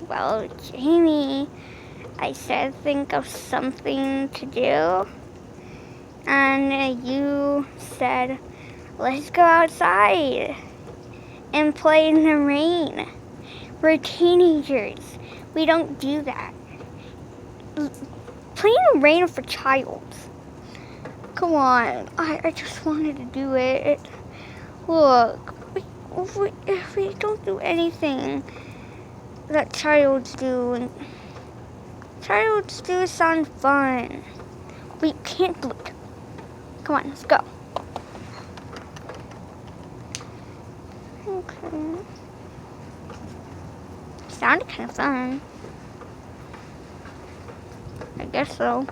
Well, Jamie, I said think of something to do. And you said, let's go outside and play in the rain. We're teenagers. We don't do that. Playing in the rain for childs. Come on. I just wanted to do it. Look, we don't do anything that childs do. And childs do sound fun. We can't do it. Come on, let's go. Okay. Sounded kind of fun. I guess so.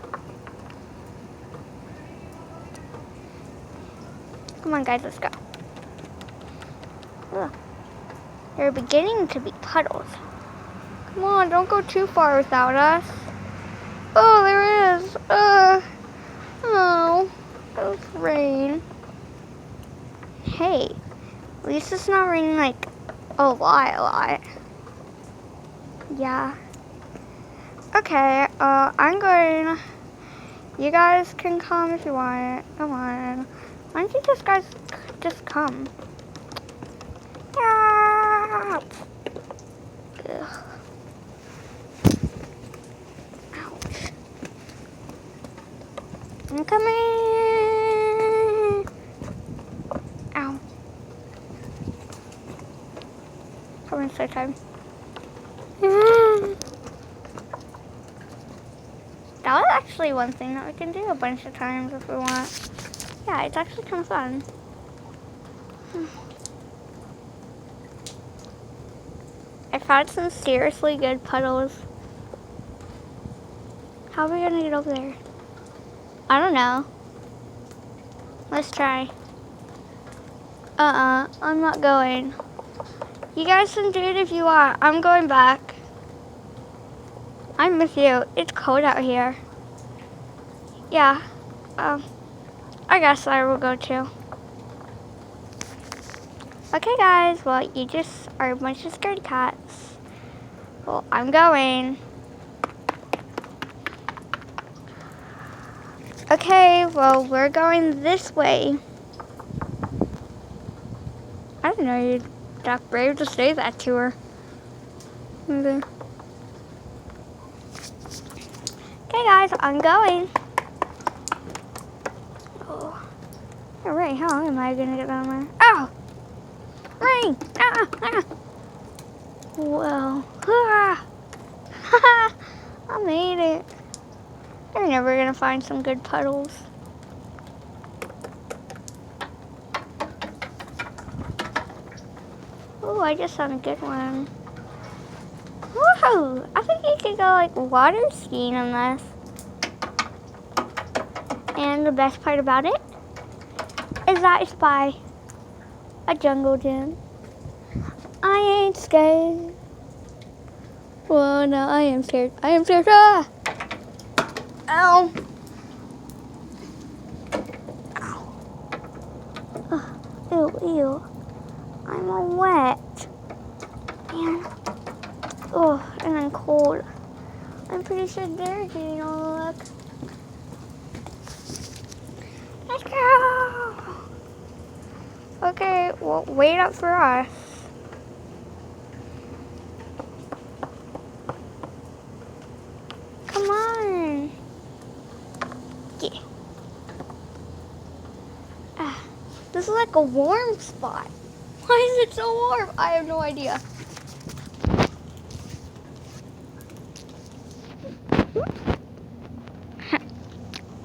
Come on, guys, let's go. Ugh. There are beginning to be puddles. Come on, don't go too far without us. Oh, there is. Oh, that was rain. Hey, at least it's not raining like a lot. Yeah. Okay, I'm going. You guys can come if you want. Come on. Why don't you guys just come? Yeah. Ugh. Ouch. I'm coming. Ow. Coming so time. That was actually one thing that we can do a bunch of times if we want. Yeah, it's actually kind of fun. I found some seriously good puddles. How are we gonna get over there? I don't know. Let's try. I'm not going. You guys can do it if you want. I'm going back. I'm with you. It's cold out here. Yeah. I guess I will go too. Okay, guys. Well, you just are a bunch of scared cats. Well, I'm going. Okay, well, we're going this way. I didn't know you'd that brave to say that to her. Okay, guys, I'm going. Oh. Alright, how am I gonna get down there? Oh! Rain! Well, I made it. You're never gonna find some good puddles. Oh, I just found a good one. Woohoo! I think you could go like water skiing on this. And the best part about it is that it's by a jungle gym. I ain't scared. Well, no, I am scared. I am scared. Ah! Ow. Ow. Ew. I'm all wet. And, and I'm cold. I'm pretty sure they're getting all the luck. Let's go. Okay, well, wait up for us. Come on. Yeah. This is like a warm spot. Why is it so warm? I have no idea.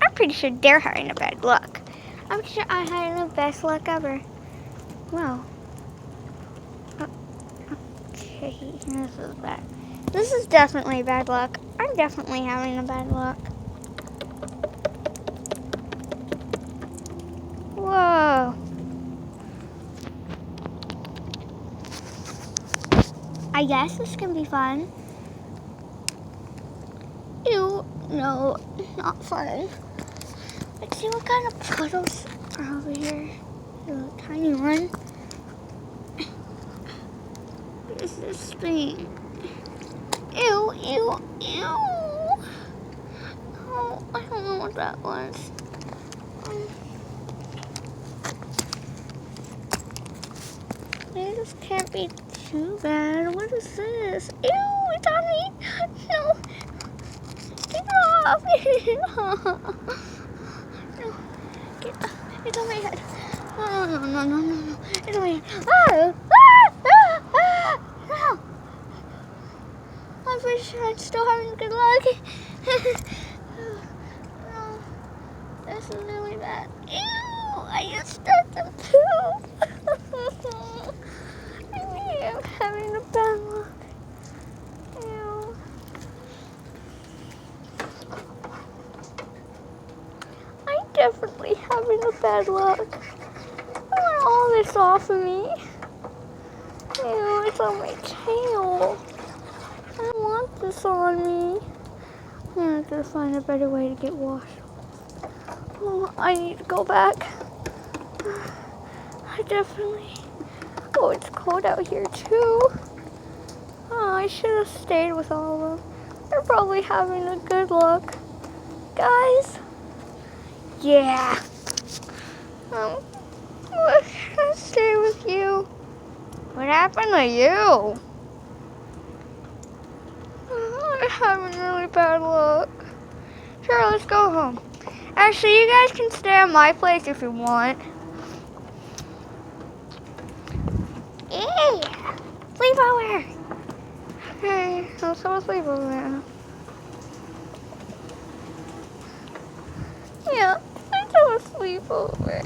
I'm pretty sure they're having a bad luck. I'm sure I'm having the best luck ever. Wow. Okay, this is bad. This is definitely bad luck. I'm definitely having a bad luck. Whoa. I guess this can be fun. Ew, no, not fun. Let's see what kind of puddles are over here. A little tiny one. What is this thing? Ew, ew. Oh, I don't know what that was. This can't be too bad. What is this? Ew, it's on me. No. Get it off. No. It's on my head. Oh, no, no, no, no, no. It's on my head. Ah! Ah! Ah! Ah! No. I'm pretty sure I'm still having good luck. No. This is really bad. Ew! I just stuck to poop. I'm having a bad luck. Ew. I'm definitely having a bad luck. I want all this off of me. Ew, it's on my tail. I don't want this on me. I'm gonna find a better way to get washed. Oh, I need to go back. I definitely... Oh, it's cold out here too. Oh, I should have stayed with all of them. They're probably having a good look. Guys? Yeah. Let's stay with you. What happened to you? I'm having really bad luck. Sure, let's go home. Actually, you guys can stay at my place if you want. Yeah. Sleepover. Okay, let's have a sleepover now. Yeah, let's have a sleepover.